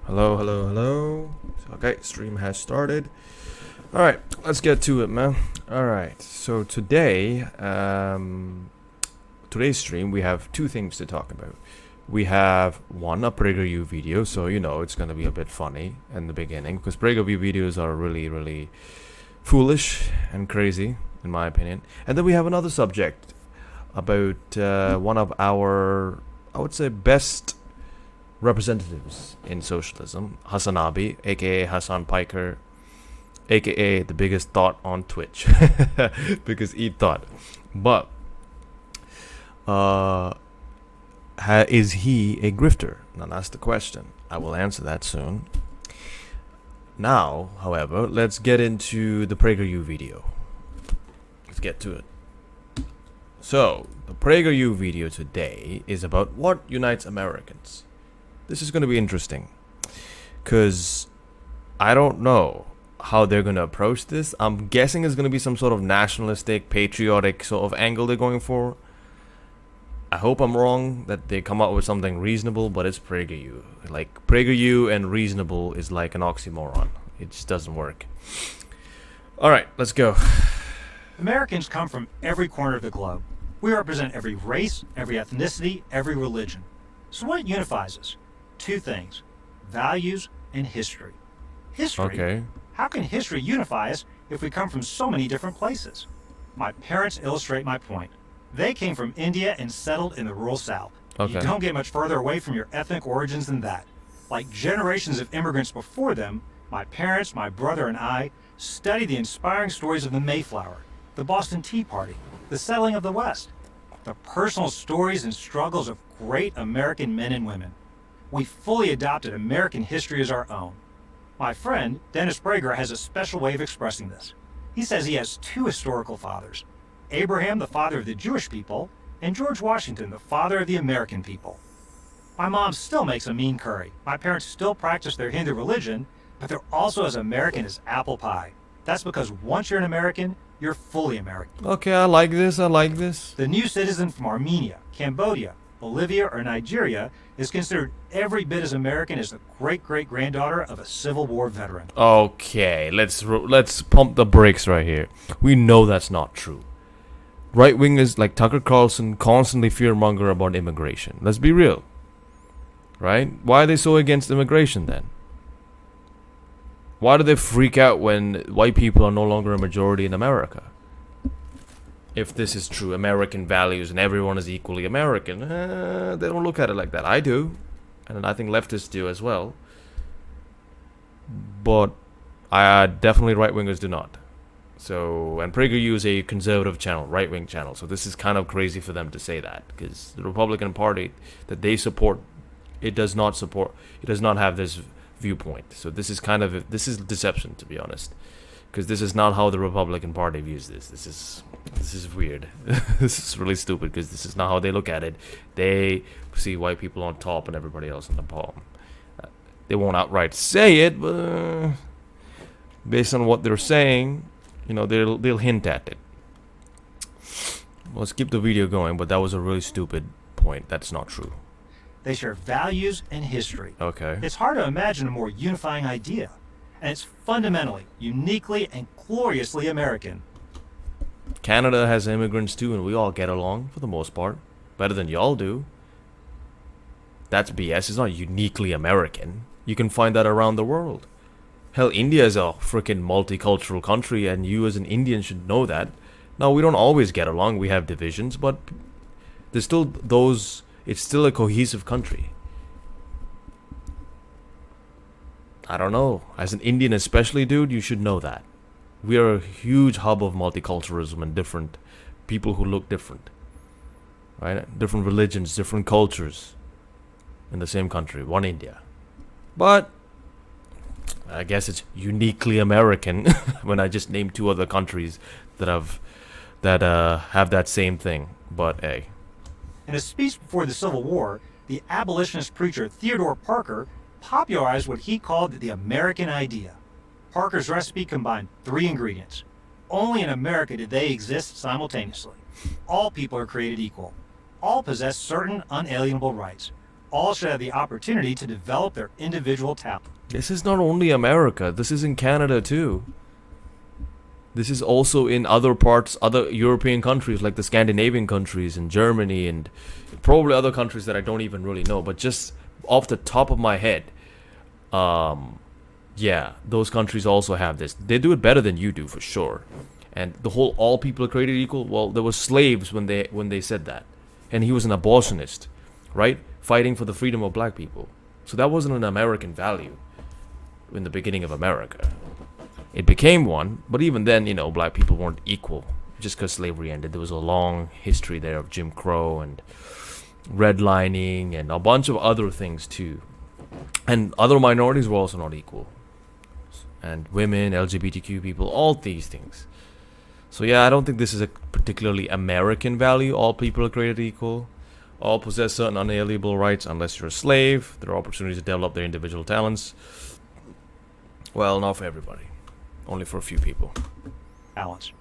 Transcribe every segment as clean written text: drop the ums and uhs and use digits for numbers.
Hello, hello, hello. Okay, stream has started. All right, let's get to it, man. All right, so today's stream we have two things to talk about. We have one, a PragerU video, so you know it's gonna be a bit funny in the beginning because PragerU videos are really, really foolish and crazy, in my opinion. And then we have another subject about one of our, I would say, best representatives in socialism, Hassanabi, aka Hassan Piker, aka the biggest thought on Twitch, because E thought. But is he a grifter? Now that's the question. I will answer that soon. Now, however, let's get into the PragerU video. Let's get to it. So, the PragerU video today is about what unites Americans. This is going to be interesting because I don't know how they're going to approach this. I'm guessing it's going to be some sort of nationalistic, patriotic sort of angle they're going for. I hope I'm wrong, that they come up with something reasonable, but it's PragerU. Like, PragerU and reasonable is like an oxymoron. It just doesn't work. All right, let's go. Americans come from every corner of the globe. We represent every race, every ethnicity, every religion. So what unifies us? Two things: values and history. History? Okay. How can history unify us if we come from so many different places? My parents illustrate my point. They came from India and settled in the rural South. Okay. You don't get much further away from your ethnic origins than that. Like generations of immigrants before them, my parents, my brother, and I studied the inspiring stories of the Mayflower, the Boston Tea Party, the settling of the West, the personal stories and struggles of great American men and women. We fully adopted American history as our own. My friend, Dennis Prager, has a special way of expressing this. He says he has two historical fathers: Abraham, the father of the Jewish people, and George Washington, the father of the American people. My mom still makes a mean curry. My parents still practice their Hindu religion, but they're also as American as apple pie. That's because once you're an American, you're fully American. Okay, I like this. The new citizen from Armenia, Cambodia, Bolivia, or Nigeria is considered every bit as American as the great-great-granddaughter of a Civil War veteran. Okay, let's pump the brakes right here. We know that's not true. Right-wingers like Tucker Carlson constantly fearmonger about immigration. Let's be real. Right? Why are they so against immigration then? Why do they freak out when white people are no longer a majority in America? If this is true, American values and everyone is equally American, they don't look at it like that. I do, and I think leftists do as well. But definitely right-wingers do not. So, and PragerU is a conservative channel, right-wing channel. So this is kind of crazy for them to say that, because the Republican Party that they support, it does not have this viewpoint. So this is deception, to be honest, because this is not how the Republican Party views this. This is weird. This is really stupid, because this is not how they look at it. They see white people on top and everybody else on the bottom. They won't outright say it, but based on what they're saying, you know, they'll hint at it. Let's keep the video going, but that was a really stupid point. That's not true. They share values and history. Okay. It's hard to imagine a more unifying idea, and it's fundamentally, uniquely, and gloriously American. Canada has immigrants too, and we all get along for the most part. Better than y'all do. That's BS. It's not uniquely American. You can find that around the world. Hell, India is a freaking multicultural country, and you as an Indian should know that. Now, we don't always get along. We have divisions, but there's still those... It's still a cohesive country. I don't know. As an Indian especially, dude, you should know that. We are a huge hub of multiculturalism and different people who look different. Right? Different religions, different cultures in the same country, one India. But I guess it's uniquely American when I just named two other countries that have that same thing. But hey. In a speech before the Civil War, the abolitionist preacher Theodore Parker popularized what he called the American idea. Parker's recipe combined three ingredients. Only in America did they exist simultaneously. All people are created equal. All possess certain unalienable rights. All should have the opportunity to develop their individual talent. This is not only America, this is in Canada too. This is also in other parts, other European countries like the Scandinavian countries and Germany and probably other countries that I don't even really know. But just off the top of my head, yeah, those countries also have this. They do it better than you do for sure. And the whole all people are created equal, well, there were slaves when they said that. And he was an abolishionist, right? Fighting for the freedom of black people. So that wasn't an American value in the beginning of America. It became one, but even then, black people weren't equal just because slavery ended. There was a long history there of Jim Crow and redlining and a bunch of other things too. And other minorities were also not equal. And women, LGBTQ people, all these things. So yeah, I don't think this is a particularly American value. All people are created equal. All possess certain unalienable rights unless you're a slave. There are opportunities to develop their individual talents. Well, not for everybody. Only for a few people. Balance.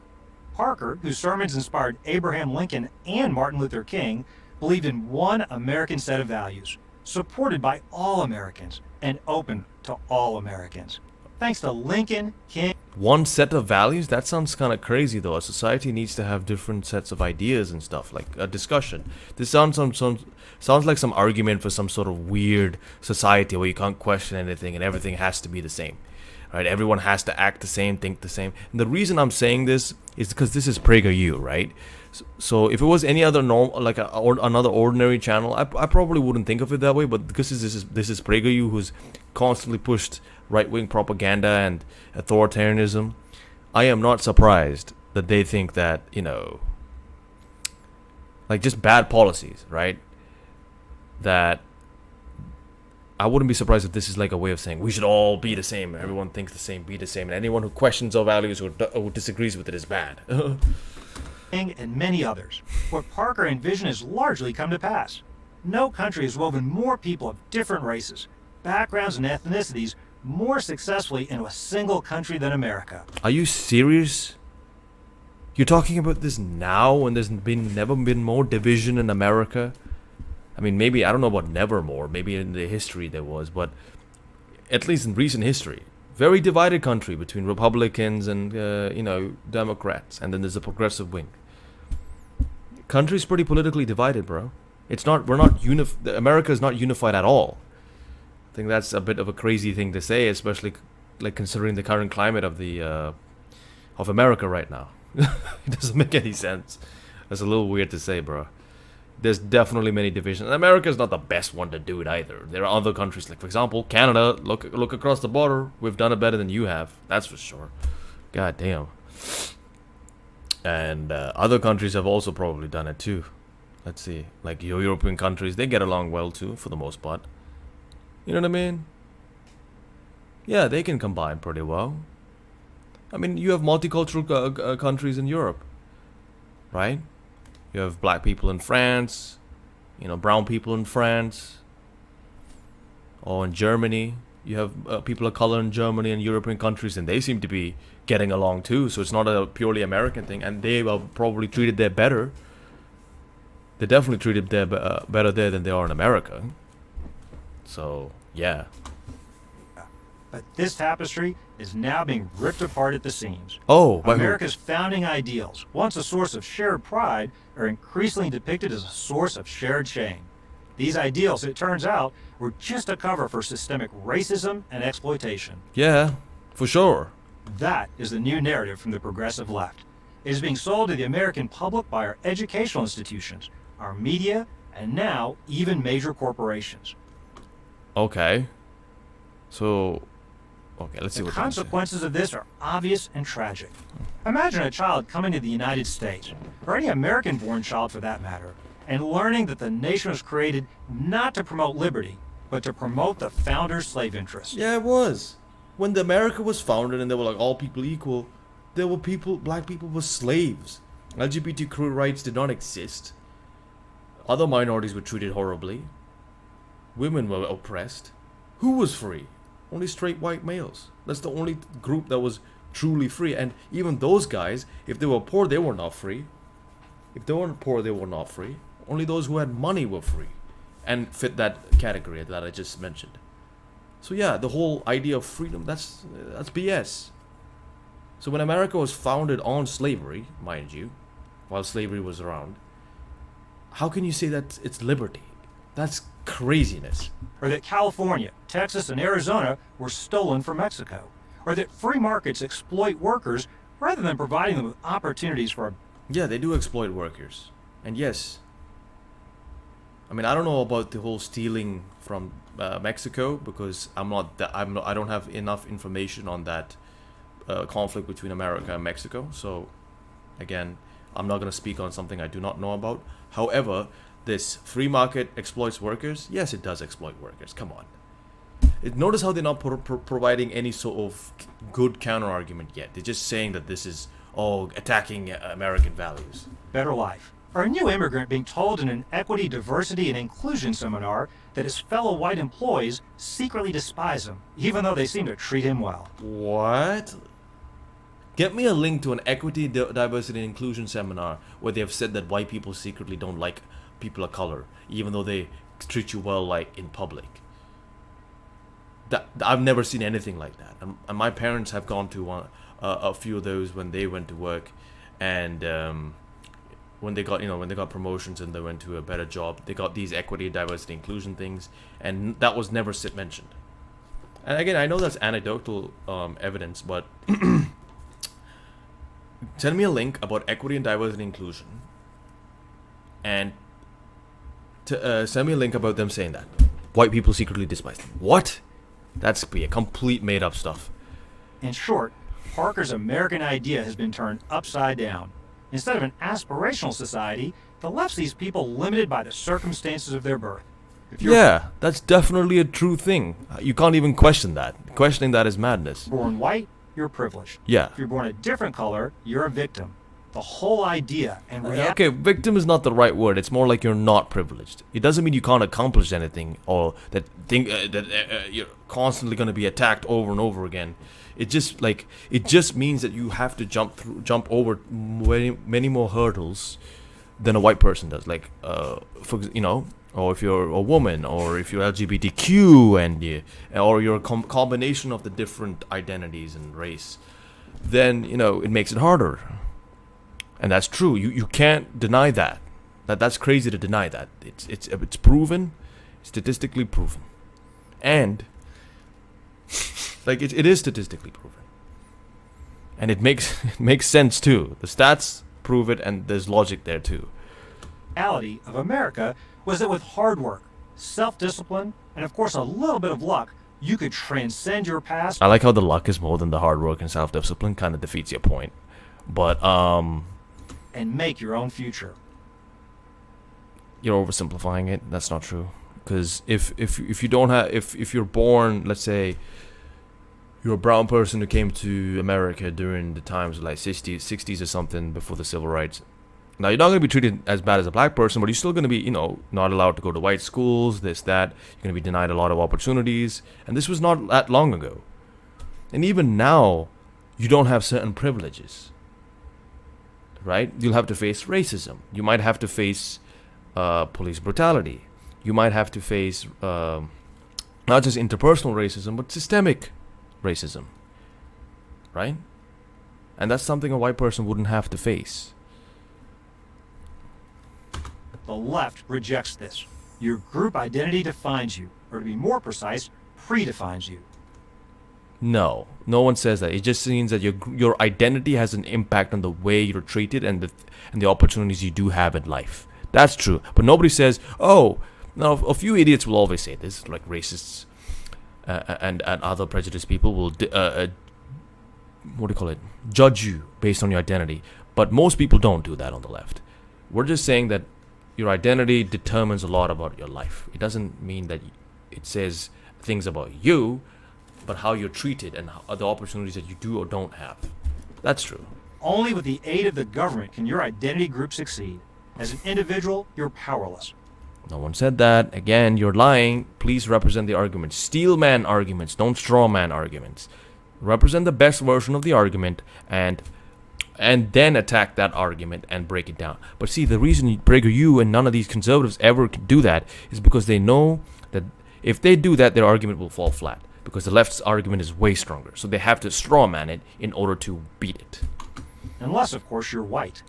Parker, whose sermons inspired Abraham Lincoln and Martin Luther King, believed in one American set of values, supported by all Americans and open to all Americans. Thanks to Lincoln, King. One set of values? That sounds kind of crazy though. A society needs to have different sets of ideas and stuff, like a discussion. This sounds like some argument for some sort of weird society where you can't question anything and everything has to be the same. Right? Everyone has to act the same, think the same. And the reason I'm saying this is because this is PragerU, right? So if it was any other another ordinary channel, I probably wouldn't think of it that way. But because this is PragerU, who's constantly pushed right-wing propaganda and authoritarianism, I am not surprised that they think that, like just bad policies, right? That I wouldn't be surprised if this is like a way of saying we should all be the same. Everyone thinks the same, be the same. And anyone who questions our values or disagrees with it is bad. And many others. What Parker envisioned has largely come to pass. No country has woven more people of different races, backgrounds, and ethnicities more successfully into a single country than America. Are you serious? You're talking about this now when there's never been more division in America? I mean, maybe, I don't know about never more. Maybe in the history there was, but at least in recent history, very divided country between Republicans and, Democrats. And then there's a progressive wing. Country's pretty politically divided, bro. America is not unified at all. I think that's a bit of a crazy thing to say, especially like considering the current climate of of America right now. It doesn't make any sense. That's a little weird to say, bro. There's definitely many divisions. America's not the best one to do it either. There are other countries, like for example, Canada. Look across the border. We've done it better than you have. That's for sure. God damn. And other countries have also probably done it too. Let's see, like European countries, they get along well too, for the most part. You know what I mean? Yeah, they can combine pretty well. I mean, you have multicultural countries in Europe, right? You have black people in France, brown people in France, or in Germany. You have people of color in Germany and European countries, and they seem to be getting along too. So it's not a purely American thing, and they are probably treated there better. They're definitely treated there better there than they are in America. So yeah. But this tapestry is now being ripped apart at the seams. Oh, America's founding ideals, once a source of shared pride, are increasingly depicted as a source of shared shame. These ideals, it turns out, were just a cover for systemic racism and exploitation. Yeah, for sure. That is the new narrative from the progressive left. It is being sold to the American public by our educational institutions, our media, and now even major corporations. Okay. So, let's see what the consequences of this are obvious and tragic. Imagine a child coming to the United States, or any American-born child for that matter, and learning that the nation was created not to promote liberty, but to promote the founders' slave interests. Yeah, it was. When the America was founded and they were like all people equal, there were black people were slaves. LGBTQ rights did not exist. Other minorities were treated horribly. Women were oppressed. Who was free? Only straight white males. That's the only group that was truly free. And even those guys, if they were poor, they were not free. If they weren't poor, they were not free. Only those who had money were free. and fit that category that I just mentioned. So yeah, the whole idea of freedom, that's BS. So when America was founded on slavery, mind you, while slavery was around, how can you say that it's liberty? That's craziness. Or that California, Texas, and Arizona were stolen from Mexico. Or that free markets exploit workers rather than providing them with opportunities for a... Yeah, they do exploit workers. And yes, I mean, I don't know about the whole stealing from Mexico, because I don't have enough information on that conflict between America and Mexico. So again, I'm not going to speak on something I do not know about. However, this free market exploits workers. Yes, it does exploit workers. Come on. Notice how they're not providing any sort of good counter argument yet. They're just saying that this is all attacking American values. Better life. Or a new immigrant being told in an equity, diversity, and inclusion seminar that his fellow white employees secretly despise him, even though they seem to treat him well. What? Get me a link to an equity, diversity, and inclusion seminar where they have said that white people secretly don't like people of color, even though they treat you well, like in public. I've never seen anything like that. And my parents have gone to a few of those when they went to work, and when they got promotions and they went to a better job, they got these equity, diversity, inclusion things, and that was never mentioned. And again, I know that's anecdotal evidence, but send me a link about equity and diversity and inclusion, and send me a link about them saying that white people secretly despise them. What? That's a complete made-up stuff. In short, Parker's American idea has been turned upside down. Instead of an aspirational society, the left sees people limited by the circumstances of their birth. Yeah, that's definitely a true thing. You can't even question that. Questioning that is madness. Born white, you're privileged. Yeah. If you're born a different color, you're a victim. The whole idea and reality... Okay, victim is not the right word. It's more like you're not privileged. It doesn't mean you can't accomplish anything, or that you're constantly going to be attacked over and over again. It just means that you have to jump over many more hurdles than a white person does. Like, or if you're a woman, or if you're LGBTQ, or you're a combination of the different identities and race, then it makes it harder. And that's true. You can't deny that. That's crazy to deny that. It's proven, statistically proven, and it is statistically proven, and it makes sense too. The stats prove it, and there's logic there too. The reality of America was that with hard work, self-discipline, and of course a little bit of luck, you could transcend your past. I like how the luck is more than the hard work and self-discipline. Kind of defeats your point, but and make your own future. You're oversimplifying it. That's not true. Because if you don't have, if you're born, let's say you're a brown person who came to America during the times of like 60s or something, before the civil rights, now you're not going to be treated as bad as a black person, but you're still going to be not allowed to go to white schools, this, that. You're going to be denied a lot of opportunities, and this was not that long ago. And even now, you don't have certain privileges, right? You'll have to face racism. You might have to face police brutality. You might have to face not just interpersonal racism, but systemic racism, right? And that's something a white person wouldn't have to face. The left rejects this. Your group identity defines you, or to be more precise, predefines you. No one says that. It just means that your identity has an impact on the way you're treated and the opportunities you do have in life. That's true. But nobody says, oh, now a few idiots will always say this, like racists and other prejudiced people will judge you based on your identity. But most people don't do that on the left. We're just saying that your identity determines a lot about your life. It doesn't mean that it says things about you, but how you're treated and the opportunities that you do or don't have. That's true. Only with the aid of the government can your identity group succeed. As an individual, you're powerless. No one said that. Again, you're lying. Please represent the arguments. Steel man arguments, don't straw man arguments. Represent the best version of the argument, and and then attack that argument and break it down. But see, the reason PragerU and none of these conservatives ever do that is because they know that if they do that, their argument will fall flat, because the left's argument is way stronger. So they have to strawman it in order to beat it. Unless, of course, you're white.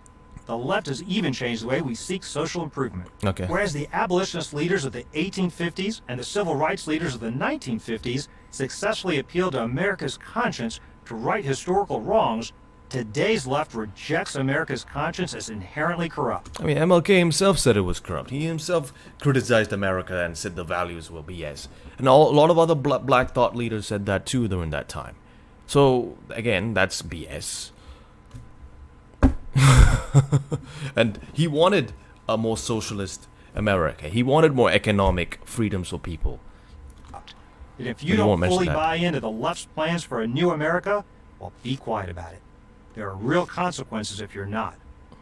The left has even changed the way we seek social improvement. Okay. Whereas the abolitionist leaders of the 1850s and the civil rights leaders of the 1950s successfully appealed to America's conscience to right historical wrongs, today's left rejects America's conscience as inherently corrupt. I mean, MLK himself said it was corrupt. He himself criticized America and said the values were BS. And a lot of other black thought leaders said that too during that time. So, again, that's BS. And he wanted a more socialist America. He wanted more economic freedoms for people. And if you don't fully buy into the left's plans for a new America, well, be quiet about it. There are real consequences if you're not.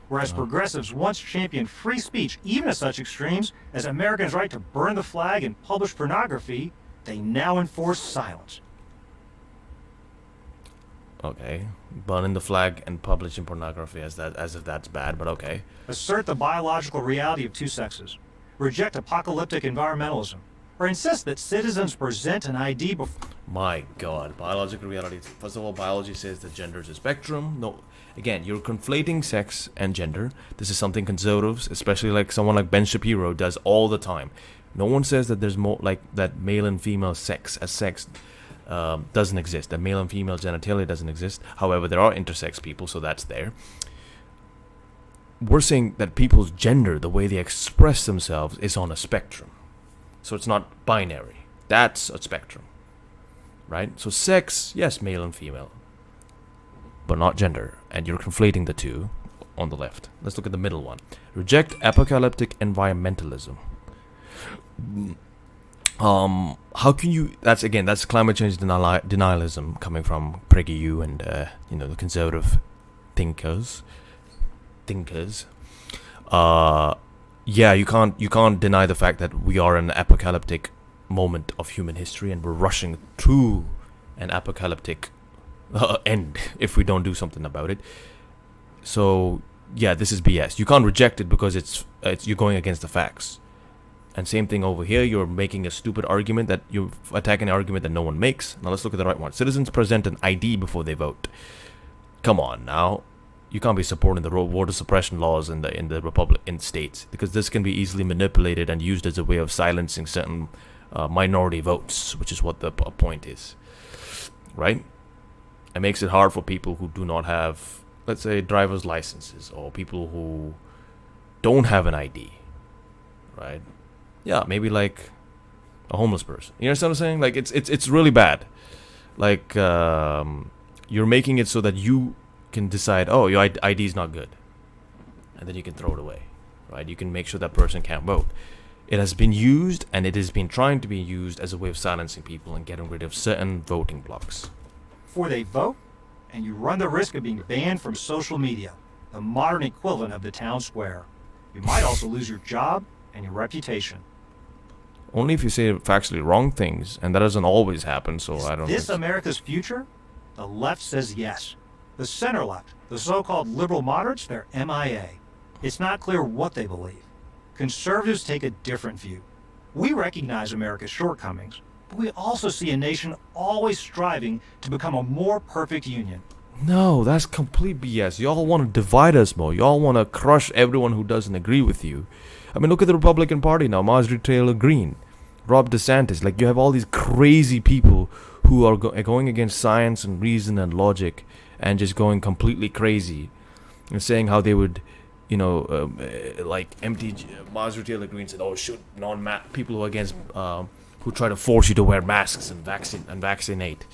Whereas progressives once championed free speech, even at such extremes as Americans' right to burn the flag and publish pornography, they now enforce silence. Okay, burning the flag and publishing pornography as if that's bad, but okay. Assert the biological reality of two sexes. Reject apocalyptic environmentalism. Or insist that citizens present an ID before... My God, biological reality. First of all, biology says that gender is a spectrum. No, again, you're conflating sex and gender. This is something conservatives, especially like someone like Ben Shapiro, does all the time. No one says that there's more like that male and female sex doesn't exist. That male and female genitalia doesn't exist. However, there are intersex people, so that's there. We're saying that people's gender, the way they express themselves, is on a spectrum. So it's not binary. That's a spectrum. Right? So sex, yes, male and female. But not gender. And you're conflating the two on the left. Let's look at the middle one. Reject apocalyptic environmentalism. How can you... That's climate change denialism coming from PragerU and, the conservative thinkers. Yeah, you can't deny the fact that we are in an apocalyptic moment of human history, and we're rushing to an apocalyptic end if we don't do something about it. So yeah, this is BS. You can't reject it because it's you're going against the facts. And same thing over here. You're making a stupid argument that you're attacking an argument that no one makes. Now let's look at the right one. Citizens present an ID before they vote. Come on now. You can't be supporting the voter suppression laws in the republic in states, because this can be easily manipulated and used as a way of silencing certain minority votes, which is what the point is, right? It makes it hard for people who do not have, let's say, driver's licenses, or people who don't have an ID, right? Yeah, maybe like a homeless person. You understand what I'm saying? Like it's really bad. Like you're making it so that you can decide, oh, your ID is not good, and then you can throw it away, right? You can make sure that person can't vote. It has been used, and it has been trying to be used as a way of silencing people and getting rid of certain voting blocks. Before they vote, and you run the risk of being banned from social media, the modern equivalent of the town square. You might also lose your job and your reputation. Only if you say factually wrong things, and that doesn't always happen, so I don't... Is this America's future? The left says yes. The center left, the so-called liberal moderates, they're MIA. It's not clear what they believe. Conservatives take a different view. We recognize America's shortcomings, but we also see a nation always striving to become a more perfect union. No, that's complete BS. Y'all want to divide us more. Y'all want to crush everyone who doesn't agree with you. I mean, look at the Republican Party now. Marjorie Taylor Greene, Rob DeSantis. Like, you have all these crazy people who are going against science and reason and logic, and just going completely crazy and saying how they would, like Marjorie Taylor Greene said, oh, shoot people who are against, who try to force you to wear masks and vaccinate.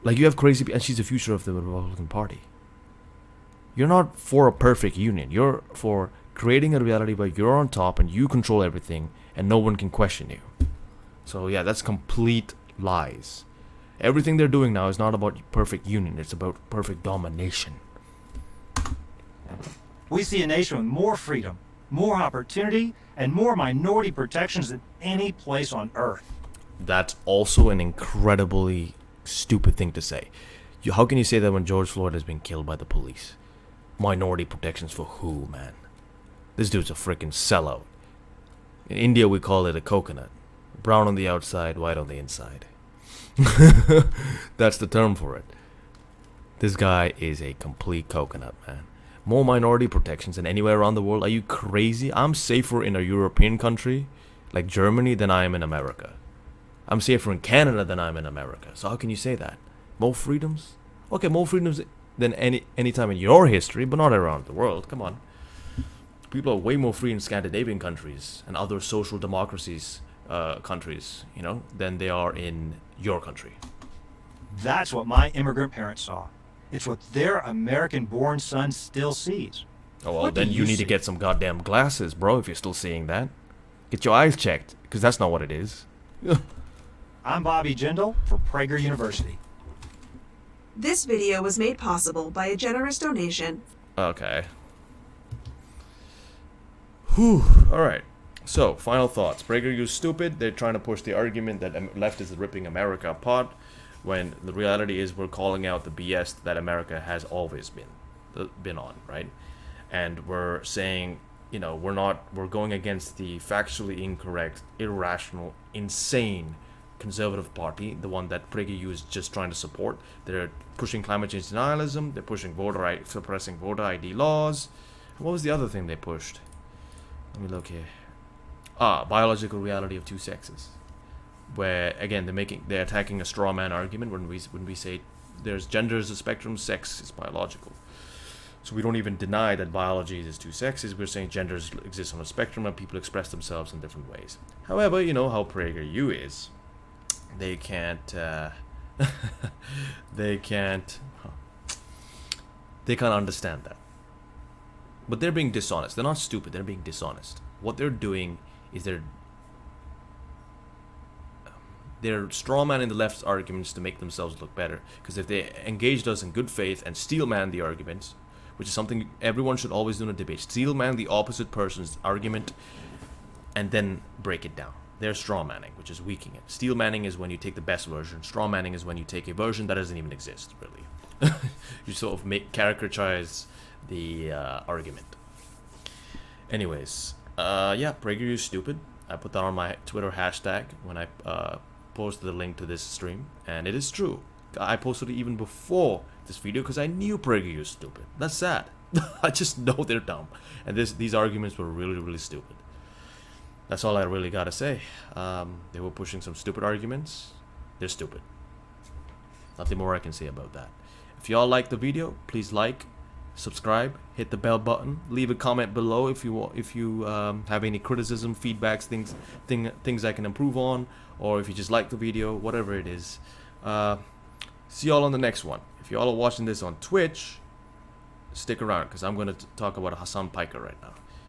Like, you have crazy people, and she's the future of the Republican Party. You're not for a perfect union. You're for creating a reality where you're on top and you control everything and no one can question you. So yeah, that's complete lies. Everything they're doing now is not about perfect union. It's about perfect domination. We see a nation with more freedom, more opportunity, and more minority protections than any place on earth. That's also an incredibly stupid thing to say. How can you say that when George Floyd has been killed by the police? Minority protections for who, man? This dude's a freaking sellout. In India, we call it a coconut. Brown on the outside, white on the inside. That's the term for it. This guy is a complete coconut, man. More minority protections than anywhere around the world. Are you crazy? I'm safer in a European country like Germany than I am in America. I'm safer in Canada than I am in America. So how can you say that? More freedoms? Okay, more freedoms than any time in your history, but not around the world. Come on. People are way more free in Scandinavian countries and other social democracies countries, than they are in your country. That's what my immigrant parents saw. It's what their American-born son still sees. Oh, well, What do then you need to see? get some goddamn glasses, bro, if you're still seeing that. Get your eyes checked, because that's not what it is. I'm Bobby Jindal for Prager University. This video was made possible by a generous donation. Okay. Whew. Alright. So, final thoughts. PragerU's stupid. They're trying to push the argument that left is ripping America apart, when the reality is we're calling out the BS that America has always been on, right? And we're saying, we're going against the factually incorrect, irrational, insane conservative party, the one that PragerU is just trying to support. They're pushing climate change denialism. They're pushing suppressing voter ID laws. And what was the other thing they pushed? Let me look here. Biological reality of two sexes, where again they're attacking a straw man argument when we say there's gender is a spectrum, sex is biological. So we don't even deny that biology is two sexes. We're saying genders exist on a spectrum and people express themselves in different ways. However, you know how PragerU is. They can't understand that. But they're being dishonest. They're not stupid. They're being dishonest. What they're doing is they're strawmanning the left's arguments to make themselves look better. Because if they engaged us in good faith and steelman the arguments, which is something everyone should always do in a debate, steelman the opposite person's argument and then break it down. They're strawmanning, which is weakening it. Steelmanning is when you take the best version. Strawmanning is when you take a version that doesn't even exist, really. You sort of caricaturize the argument. Anyways, PragerU is stupid. I put that on my Twitter hashtag when I posted the link to this stream, and it is true. I posted it even before this video because I knew PragerU is stupid. That's sad. I just know they're dumb, and these arguments were really, really stupid. That's all I really gotta say. They were pushing some stupid arguments. They're stupid. Nothing more I can say about that. If y'all like the video, please like, subscribe, hit the bell button, leave a comment below if you have any criticism, feedbacks, things I can improve on, or if you just like the video, whatever it is. See y'all on the next one. If y'all are watching this on Twitch, stick around because I'm going to talk about Hassan Piker right now.